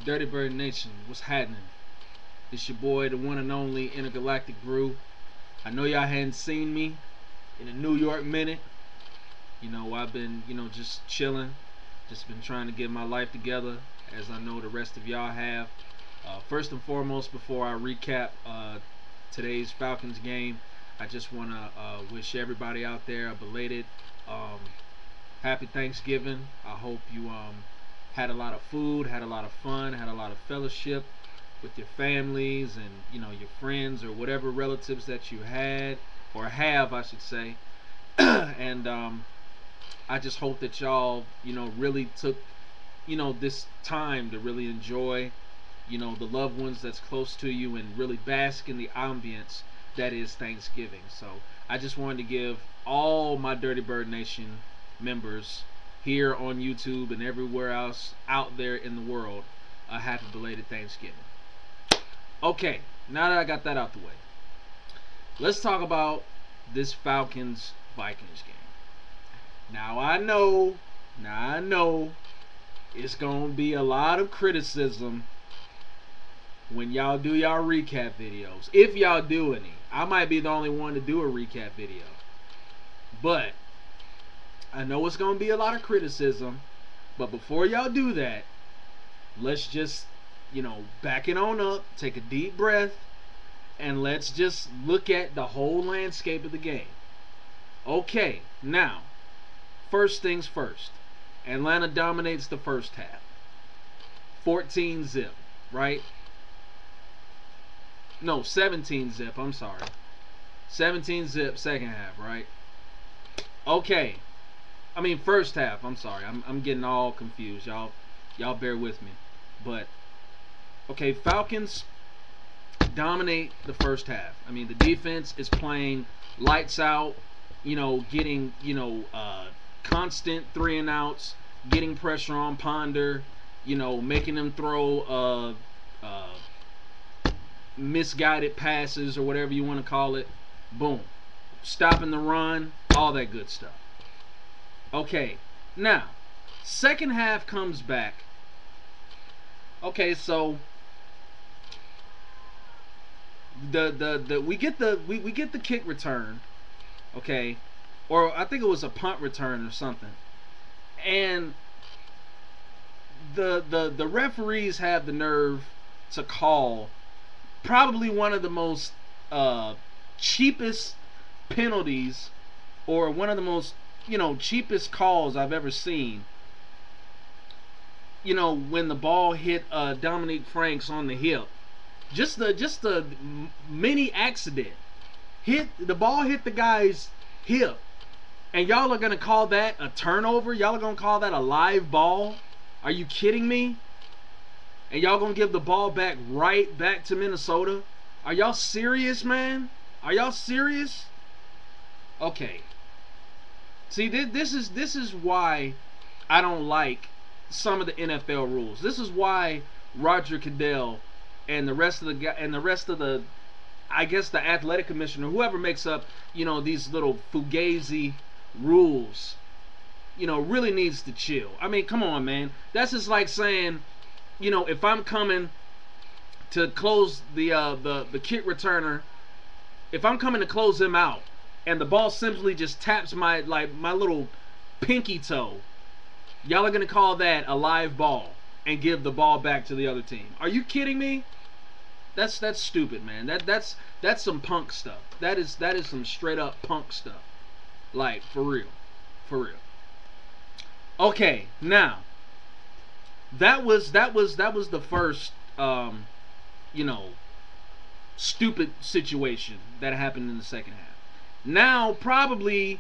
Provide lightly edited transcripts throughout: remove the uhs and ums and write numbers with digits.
Dirty Bird Nation, what's happening? It's your boy, the one and only Intergalactic Brew. I know y'all hadn't seen me in a New York minute. I've been, just chilling. Just been trying to get my life together, as I know the rest of y'all have. First and foremost, before I recap today's Falcons game, I just want to wish everybody out there a belated happy Thanksgiving. I hope you had a lot of food, had a lot of fun, had a lot of fellowship with your families and your friends or whatever relatives that you had or have, I should say. And I just hope that y'all really took this time to really enjoy the loved ones that's close to you and really bask in the ambience that is Thanksgiving. So I just wanted to give all my Dirty Bird Nation members here on YouTube and everywhere else out there in the world a happy belated Thanksgiving. Okay, now that I got that out the way, let's talk about this Falcons Vikings game. Now I know it's gonna be a lot of criticism when y'all do y'all recap videos. If y'all do any. I might be the only one to do a recap video. But I know it's gonna be a lot of criticism. But before y'all do that, let's just back it on up, take a deep breath, and let's just look at the whole landscape of the game. Okay, now, first things first. Atlanta dominates the first half. 14-0, right? No, 17-0, I'm sorry. 17-0 second half, right? Okay. I mean first half, I'm sorry. I'm getting all confused. Y'all bear with me. But okay, Falcons dominate the first half. I mean, the defense is playing lights out, getting, constant 3 and outs, getting pressure on Ponder, making them throw misguided passes or whatever you want to call it. Boom. Stopping the run, all that good stuff. Okay, now, second half comes back. Okay, so we get the kick return, okay, or I think it was a punt return or something, and the referees have the nerve to call probably one of the most cheapest penalties, or one of the most cheapest calls I've ever seen. When the ball hit Dominique Franks on the hip, just the mini accident, the ball hit the guy's hip, and y'all are gonna call that a turnover? Y'all are gonna call that a live ball? Are you kidding me? And y'all gonna give the ball right back to Minnesota? Are y'all serious, man? Are y'all serious? Okay. See, this is why I don't like some of the NFL rules. This is why Roger Goodell and the rest of the I guess the athletic commissioner, whoever makes up these little fugazi rules, really needs to chill. I mean, come on, man. That's just like saying, if I'm coming to close the kick returner, if I'm coming to close him out, and the ball simply just taps my little pinky toe, y'all are gonna call that a live ball and give the ball back to the other team? Are you kidding me? That's stupid, man. That's some punk stuff. That is some straight up punk stuff. Like, for real. Okay, now that was the first stupid situation that happened in the second half. Now, probably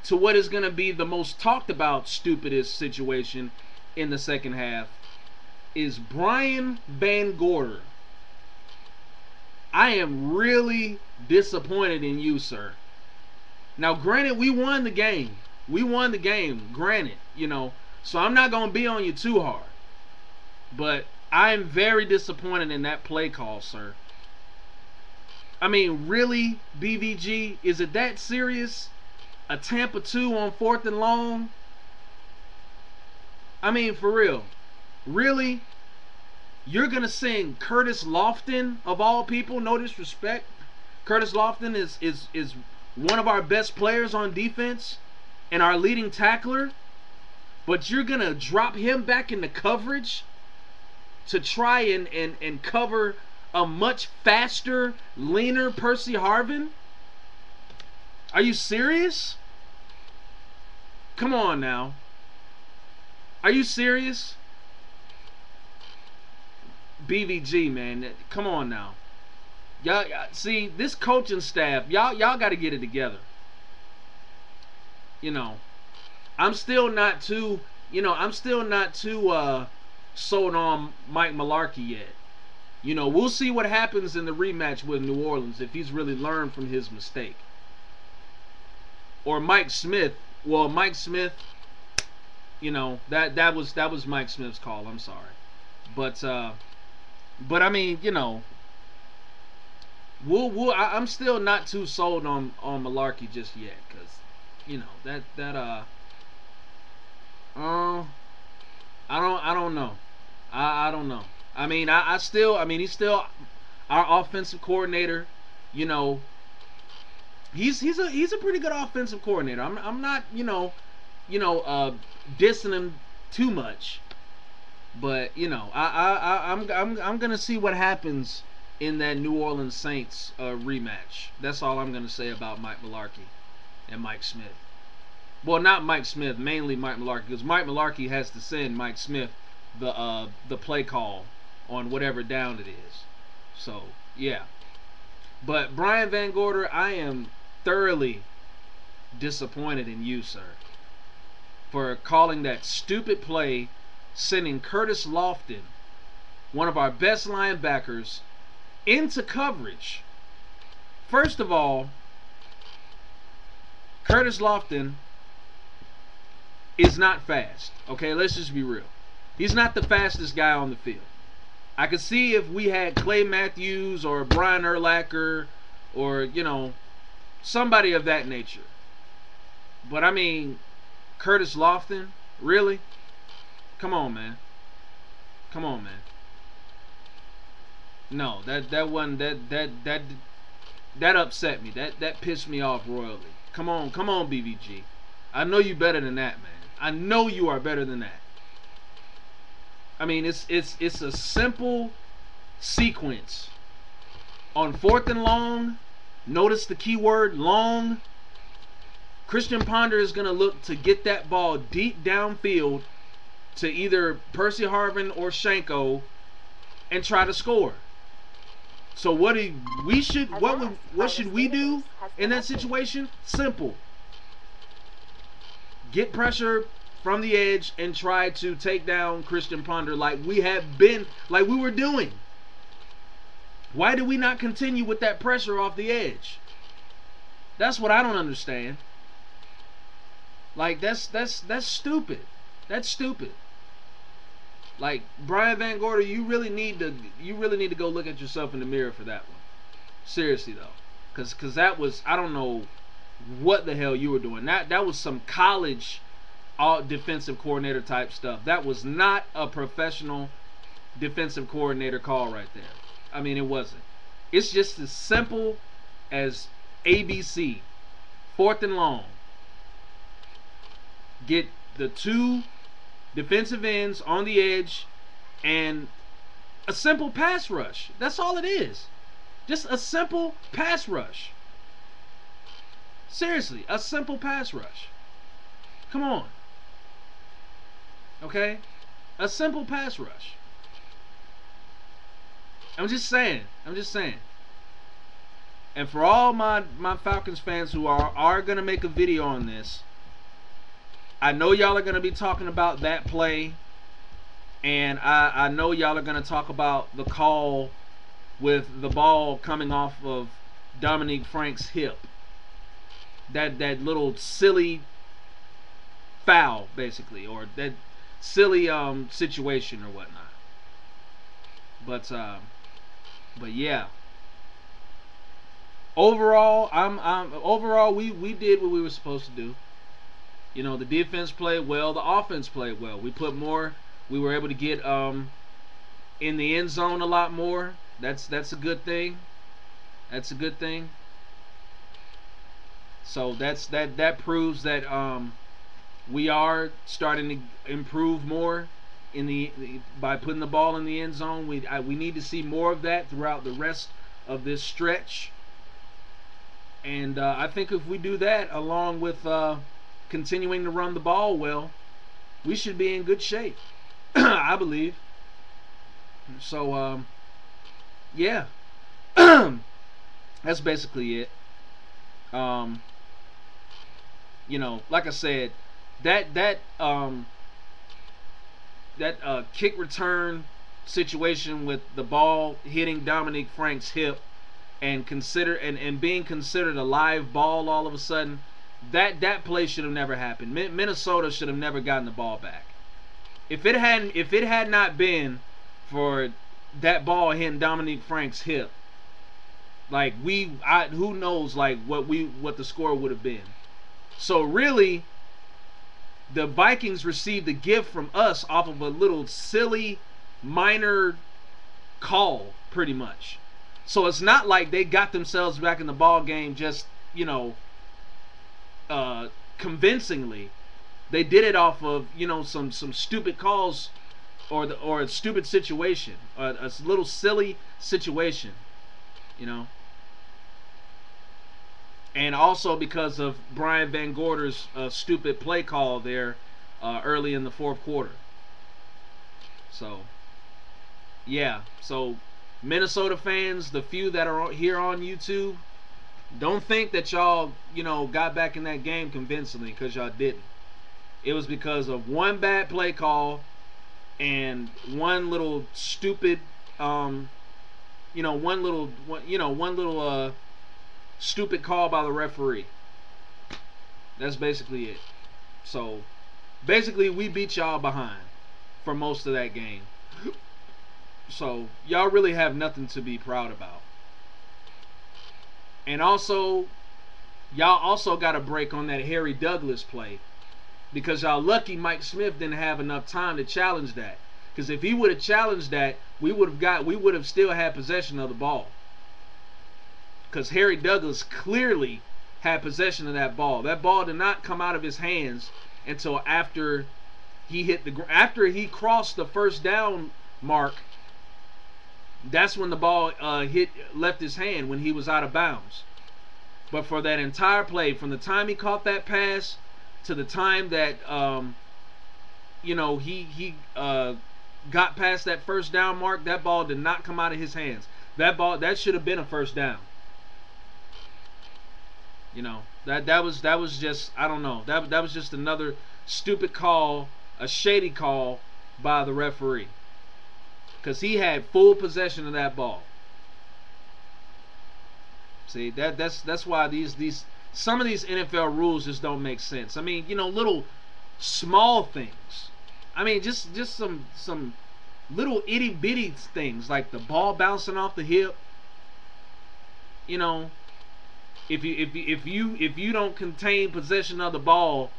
to what is going to be the most talked about stupidest situation in the second half is Brian Van Gorder. I am really disappointed in you, sir. Now, granted, we won the game. Granted, so I'm not going to be on you too hard. But I am very disappointed in that play call, sir. I mean, really, BVG? Is it that serious? A Tampa 2 on 4th and long? I mean, for real. Really? You're gonna send Curtis Lofton of all people. No disrespect, Curtis Lofton is one of our best players on defense and our leading tackler. But you're gonna drop him back into coverage to try and cover a much faster, leaner Percy Harvin? Are you serious? Come on now. Are you serious? BVG, man. Come on now. Y'all see this coaching staff, y'all got to get it together. You know, I'm still not too sold on Mike Mularkey yet. You know, we'll see what happens in the rematch with New Orleans if he's really learned from his mistake. Or Mike Smith. Well, Mike Smith, you know, that was Mike Smith's call. I'm sorry. But I mean, you know, I'm still not too sold on Mularkey just yet, cuz you know, I don't know. I don't know. I mean, he's still our offensive coordinator. You know, he's a pretty good offensive coordinator. I'm not dissing him too much, but you know, I'm gonna see what happens in that New Orleans Saints rematch. That's all I'm gonna say about Mike Mularkey and Mike Smith. Well, not Mike Smith, mainly Mike Mularkey, because Mike Mularkey has to send Mike Smith the play call on whatever down it is. So yeah, but Brian Van Gorder, I am thoroughly disappointed in you, sir, for calling that stupid play, sending Curtis Lofton, one of our best linebackers, into coverage. First of all, Curtis Lofton is not fast. Okay, let's just be real. He's not the fastest guy on the field. I could see if we had Clay Matthews or Brian Urlacher or, you know, somebody of that nature. But I mean, Curtis Lofton, really? Come on, man. Come on, man. No, that one that upset me. That pissed me off royally. Come on, BVG. I know you better than that, man. I know you are better than that. I mean, it's a simple sequence. On 4th and long, notice the keyword long. Christian Ponder is going to look to get that ball deep downfield to either Percy Harvin or Shanko and try to score. So what should we do in that situation? Simple. Get pressure from the edge and try to take down Christian Ponder like we were doing. Why do we not continue with that pressure off the edge? That's what I don't understand. Like that's stupid. That's stupid. Like, Brian Van Gorder, you really need to go look at yourself in the mirror for that one. Seriously though, cause that was, I don't know what the hell you were doing. That was some college defensive coordinator type stuff. That was not a professional defensive coordinator call right there. I mean, it wasn't. It's just as simple as ABC. 4th and long. Get the 2 defensive ends on the edge and a simple pass rush. That's all it is. Just a simple pass rush. Seriously, a simple pass rush. Come on. Okay? A simple pass rush. I'm just saying. And for all my Falcons fans who are going to make a video on this, I know y'all are going to be talking about that play, and I know y'all are going to talk about the call with the ball coming off of Dominique Frank's hip. That little silly foul, basically, or that silly situation or whatnot. But yeah. Overall, overall we did what we were supposed to do. You know, the defense played well, the offense played well. We were able to get in the end zone a lot more. That's a good thing. That's a good thing. So that proves that we are starting to improve more in by putting the ball in the end zone. We need to see more of that throughout the rest of this stretch. And I think if we do that, along with continuing to run the ball well, we should be in good shape. I believe. So yeah, that's basically it. You know, like I said, that kick return situation with the ball hitting Dominique Frank's hip and being considered a live ball all of a sudden, that play should have never happened. Minnesota should have never gotten the ball back. If it had not been for that ball hitting Dominique Frank's hip, like who knows like what the score would have been. So really, the Vikings received a gift from us off of a little silly minor call, pretty much. So it's not like they got themselves back in the ball game just, you know, convincingly. They did it off of, you know, some stupid calls or a stupid situation, a little silly situation, you know. And also because of Brian Van Gorder's stupid play call there early in the fourth quarter. So, yeah. So, Minnesota fans, the few that are here on YouTube, don't think that y'all, you know, got back in that game convincingly, because y'all didn't. It was because of one bad play call and one little stupid, one little stupid call by the referee. That's basically it. So, basically, we beat y'all behind for most of that game. So, y'all really have nothing to be proud about. And also, y'all also got a break on that Harry Douglas play, because y'all lucky Mike Smith didn't have enough time to challenge that. Because if he would have challenged that, we would have still had possession of the ball. Because Harry Douglas clearly had possession of that ball. That ball did not come out of his hands until after he crossed the first down mark. That's when the ball left his hand, when he was out of bounds. But for that entire play, from the time he caught that pass to the time that he got past that first down mark, that ball did not come out of his hands. That should have been a first down. You know, that was just, I don't know, that was just another stupid call, a shady call by the referee, because he had full possession of that ball. See, that's why these some of these NFL rules just don't make sense. I mean, you know, little small things. I mean, just some little itty bitty things, like the ball bouncing off the hip. You know, if you don't contain possession of the ball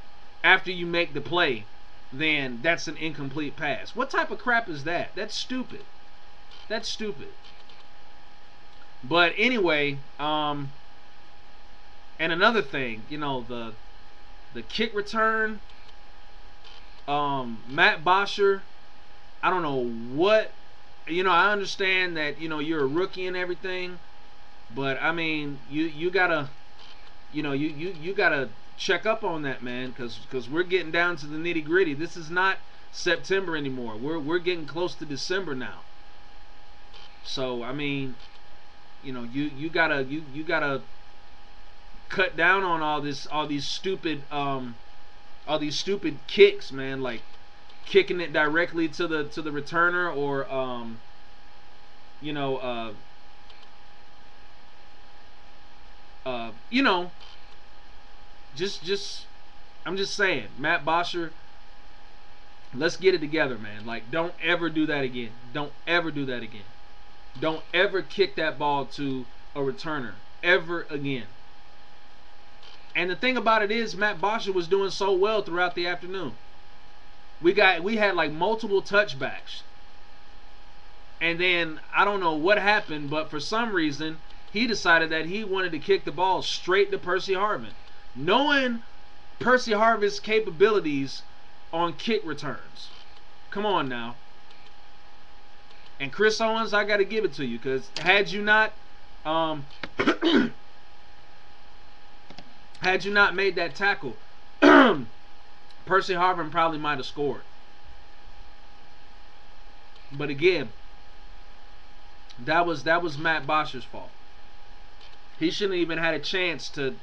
after you make the play, then that's an incomplete pass. What type of crap is that? That's stupid. That's stupid. But anyway, and another thing, you know, the kick return, Matt Bosher, I don't know what, you know, I understand that, you know, you're a rookie and everything, but I mean, you gotta, you know, you gotta check up on that, man, because we're getting down to the nitty gritty. This is not September anymore. We're getting close to December now. So I mean, you know, you gotta cut down on all these stupid kicks, man, like kicking it directly to the returner, or you know, just I'm just saying, Matt Bosher, let's get it together, man. Like, don't ever do that again. Don't ever do that again. Don't ever kick that ball to a returner ever again. And the thing about it is, Matt Bosher was doing so well throughout the afternoon. We had like multiple touchbacks. And then I don't know what happened, but for some reason he decided that he wanted to kick the ball straight to Percy Harvin, knowing Percy Harvin's capabilities on kick returns. Come on now. And Chris Owens, I got to give it to you, because had you not had you not made that tackle, Percy Harvin probably might have scored. But again, that was Matt Bosher's fault. He shouldn't have even had a chance to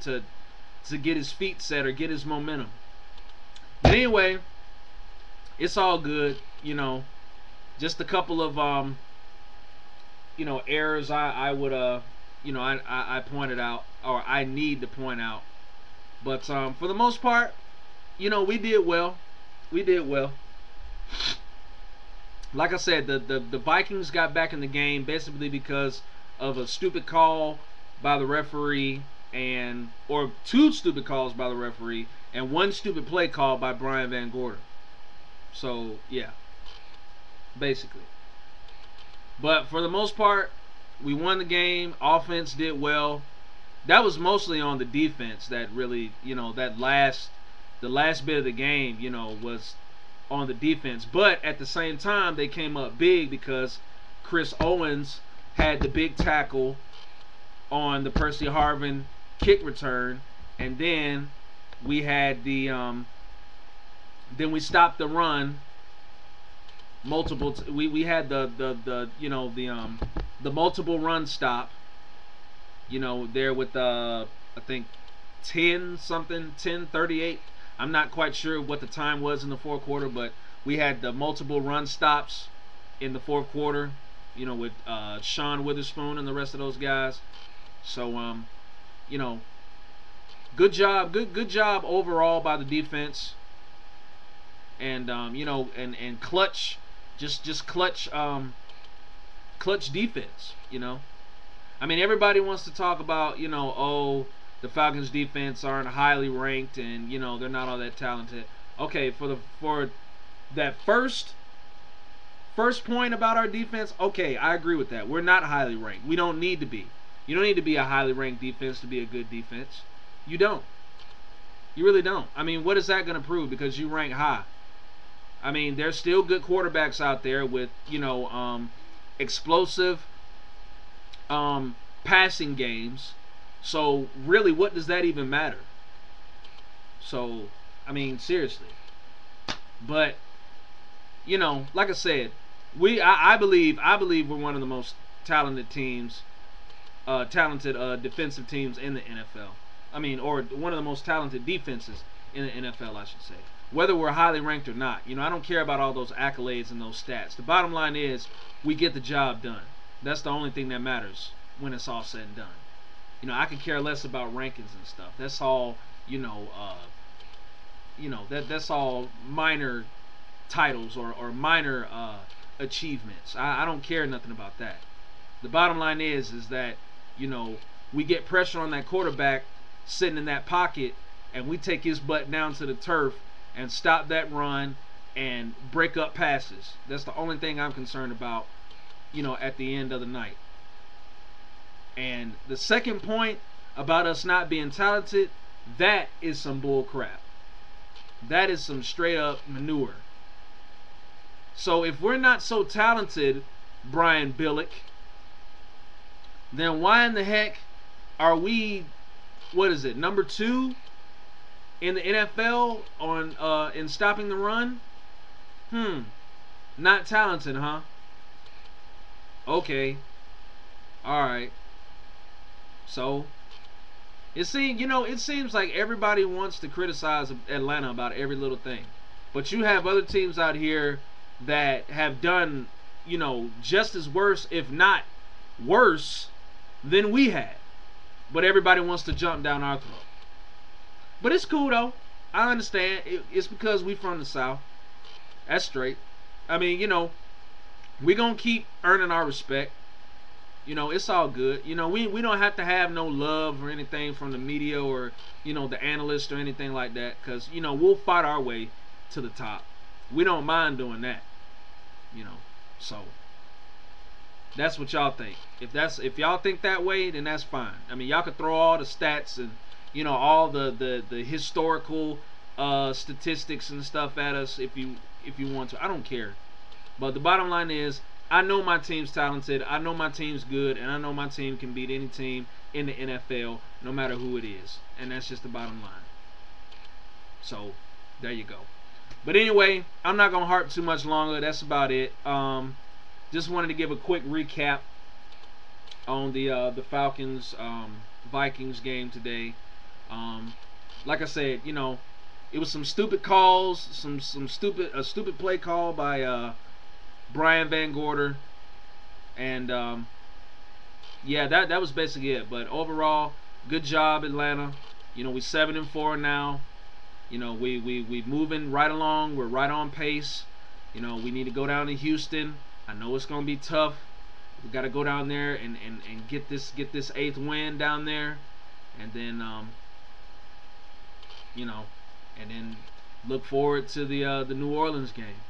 get his feet set or get his momentum. But anyway, it's all good, you know. Just a couple of errors I would I pointed out, or I need to point out. But for the most part, we did well. We did well. Like I said, the Vikings got back in the game basically because of a stupid call by the referee, or two stupid calls by the referee, and one stupid play call by Brian Van Gorder. So yeah, basically. But for the most part, we won the game. Offense did well. That was mostly on the defense that really, the last bit of the game, was on the defense. But at the same time, they came up big because Chris Owens had the big tackle on the Percy Harvin kick return, and then we had the then we stopped the run multiple. We had the multiple run stop. There with I think 10:38. I'm not quite sure what the time was in the fourth quarter, but we had the multiple run stops in the fourth quarter. With Sean Witherspoon and the rest of those guys. So good job, good job overall by the defense. And and clutch, just clutch defense. I mean, everybody wants to talk about, oh, the Falcons defense aren't highly ranked and, they're not all that talented. Okay, for that first point about our defense, okay, I agree with that. We're not highly ranked. We don't need to be. You don't need to be a highly ranked defense to be a good defense. You don't. You really don't. I mean, what is that going to prove because you rank high? I mean, there's still good quarterbacks out there with, explosive passing games. So really, what does that even matter? So, I mean, seriously. But like I said, I believe we're one of the most talented teams, defensive teams in the NFL. I mean, or one of the most talented defenses in the NFL, I should say. Whether we're highly ranked or not, I don't care about all those accolades and those stats. The bottom line is we get the job done. That's the only thing that matters when it's all said and done. I could care less about rankings and stuff. That's all, that's all minor titles or minor achievements. I don't care nothing about that. The bottom line is that, we get pressure on that quarterback sitting in that pocket, and we take his butt down to the turf and stop that run and break up passes. That's the only thing I'm concerned about, at the end of the night. And the second point about us not being talented, that is some bull crap. That is some straight up manure. So if we're not so talented, Brian Billick, then why in the heck are we, number 2 in the NFL on in stopping the run? Not talented, huh? Okay. Alright. So it seems like everybody wants to criticize Atlanta about every little thing. But you have other teams out here that have done, just as worse, if not worse, than we had. But everybody wants to jump down our throat. But it's cool though. I understand. It's because we from the South. That's straight. I mean, we gonna keep earning our respect. It's all good. We don't have to have no love or anything from the media or, the analysts or anything like that. Because, we'll fight our way to the top. We don't mind doing that. So, That's what y'all think. If y'all think that way, then that's fine. I mean, y'all could throw all the stats and all the historical statistics and stuff at us if you want to. I don't care. But the bottom line is, I know my team's talented. I know my team's good, and I know my team can beat any team in the NFL, no matter who it is. And that's just the bottom line. So there you go. But anyway, I'm not gonna harp too much longer. That's about it. Just wanted to give a quick recap on the Falcons Vikings game today. Like I said, it was some stupid calls, some stupid play call by Brian Van Gorder, and yeah, that was basically it. But overall, good job, Atlanta. We 7-4 now. We moving right along. We're right on pace. We need to go down to Houston. I know it's gonna be tough. We got to go down there and get this 8th win down there, and then and then look forward to the New Orleans game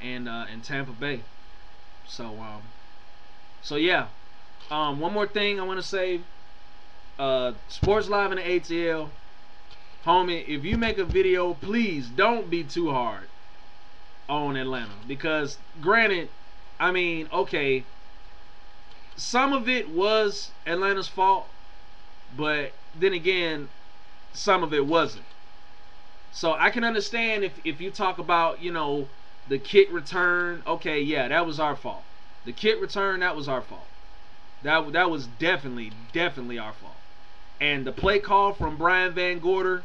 and Tampa Bay. So yeah. One more thing I want to say. Sports Live in the ATL, homie. If you make a video, please don't be too hard on Atlanta, because granted, I mean, okay, some of it was Atlanta's fault, but then again, some of it wasn't. So I can understand if you talk about, the kick return. Okay, yeah, that was our fault. The kick return, that was our fault. That was definitely our fault. And the play call from Brian Van Gorder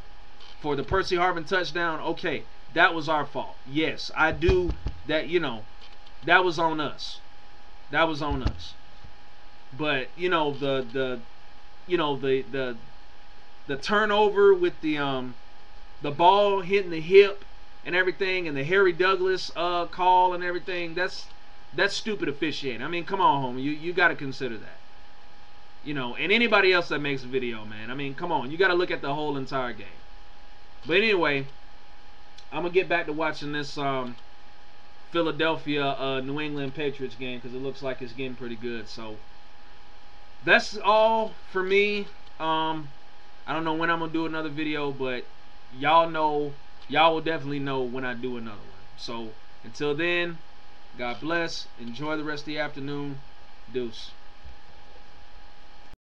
for the Percy Harvin touchdown, okay, that was our fault. Yes, I do that. That was on us. That was on us. But the turnover with the ball hitting the hip and everything, and the Harry Douglas call and everything, that's stupid officiating. I mean, come on, homie, you got to consider that. And anybody else that makes a video, man, I mean, come on, you got to look at the whole entire game. But anyway, I'm gonna get back to watching this Philadelphia New England Patriots game, because it looks like it's getting pretty good. So that's all for me. I don't know when I'm gonna do another video, but y'all will definitely know when I do another one. So until then, God bless. Enjoy the rest of the afternoon. Deuce.